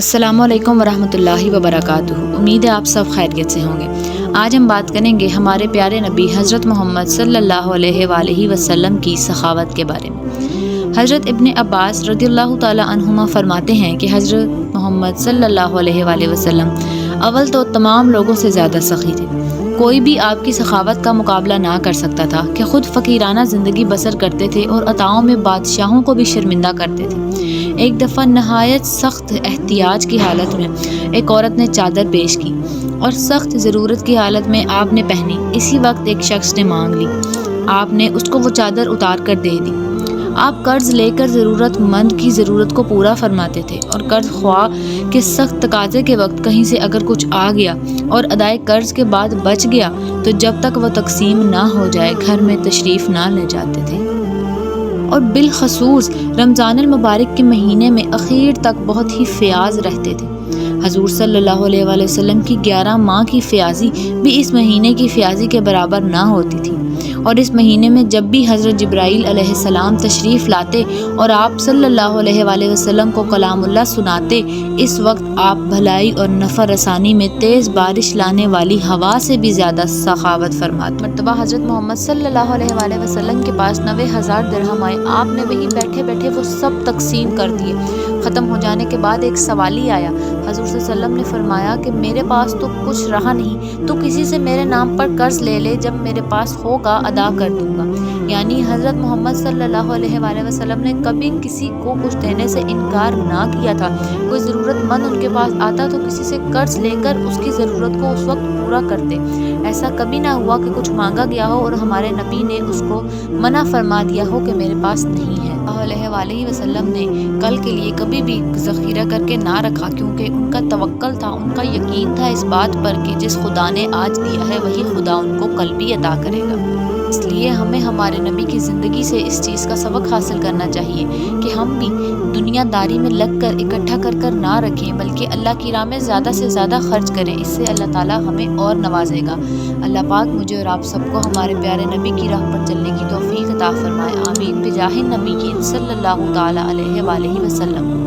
السلام علیکم ورحمۃ اللہ وبرکاتہ۔ امید ہے آپ سب خیریت سے ہوں گے۔ آج ہم بات کریں گے ہمارے پیارے نبی حضرت محمد صلی اللہ علیہ وآلہ وسلم کی سخاوت کے بارے میں۔ حضرت ابن عباس رضی اللہ تعالی عنہما فرماتے ہیں کہ حضرت محمد صلی اللہ علیہ وآلہ وسلم اول تو تمام لوگوں سے زیادہ سخی تھے۔ کوئی بھی آپ کی سخاوت کا مقابلہ نہ کر سکتا تھا کہ خود فقیرانہ زندگی بسر کرتے تھے اور عطاؤں میں بادشاہوں کو بھی شرمندہ کرتے تھے۔ ایک دفعہ نہایت سخت احتیاج کی حالت میں ایک عورت نے چادر پیش کی اور سخت ضرورت کی حالت میں آپ نے پہنی۔ اسی وقت ایک شخص نے مانگ لی، آپ نے اس کو وہ چادر اتار کر دے دی۔ آپ قرض لے کر ضرورت مند کی ضرورت کو پورا فرماتے تھے اور قرض خواہ کے سخت تقاضے کے وقت کہیں سے اگر کچھ آ گیا اور ادائے قرض کے بعد بچ گیا تو جب تک وہ تقسیم نہ ہو جائے گھر میں تشریف نہ لے جاتے تھے، اور بالخصوص رمضان المبارک کے مہینے میں اخیر تک بہت ہی فیاض رہتے تھے۔ حضور صلی اللہ علیہ وآلہ وسلم کی 11 ماہ کی فیاضی بھی اس مہینے کی فیاضی کے برابر نہ ہوتی تھی، اور اس مہینے میں جب بھی حضرت جبرائیل علیہ السلام تشریف لاتے اور آپ صلی اللہ علیہ وآلہ وسلم کو کلام اللہ سناتے، اس وقت آپ بھلائی اور نفع رسانی میں تیز بارش لانے والی ہوا سے بھی زیادہ سخاوت فرماتے۔ مرتبہ حضرت محمد صلی اللہ علیہ وآلہ وسلم کے پاس 90,000 درہم آئے۔ آپ نے وہیں بیٹھے بیٹھے وہ سب تقسیم کر دیے۔ ختم ہو جانے کے بعد ایک سوالی آیا۔ حضور صلی اللہ علیہ وسلم نے فرمایا کہ میرے پاس تو کچھ رہا نہیں، تو کسی سے میرے نام پر قرض لے لے، جب میرے پاس ہوگا ادا کر دوں گا۔ یعنی حضرت محمد صلی اللہ علیہ وآلہ وسلم نے کبھی کسی کو کچھ دینے سے انکار نہ کیا تھا۔ کوئی ضرورت مند ان کے پاس آتا تو کسی سے قرض لے کر اس کی ضرورت کو اس وقت پورا کرتے۔ ایسا کبھی نہ ہوا کہ کچھ مانگا گیا ہو اور ہمارے نبی نے اس کو منع فرما دیا ہو کہ میرے پاس نہیں ہے۔ علیہ وآلہ وسلم نے کل کے لیے کبھی بھی ذخیرہ کر کے نہ رکھا، کیونکہ ان کا توکل تھا، ان کا یقین تھا اس بات پر کہ جس خدا نے آج دیا ہے وہی خدا ان کو کل بھی عطا کرے گا۔ اس لیے ہمیں ہمارے نبی کی زندگی سے اس چیز کا سبق حاصل کرنا چاہیے کہ ہم بھی دنیا داری میں لگ کر اکٹھا کر نہ رکھیں، بلکہ اللہ کی راہ میں زیادہ سے زیادہ خرچ کریں۔ اس سے اللہ تعالیٰ ہمیں اور نوازے گا۔ اللہ پاک مجھے اور آپ سب کو ہمارے پیارے نبی کی راہ پر چلنے کی توفیق عطا فرمائے۔ آمین بجاہ النبی صلی اللہ تعالیٰ علیہ وآلہ وسلم۔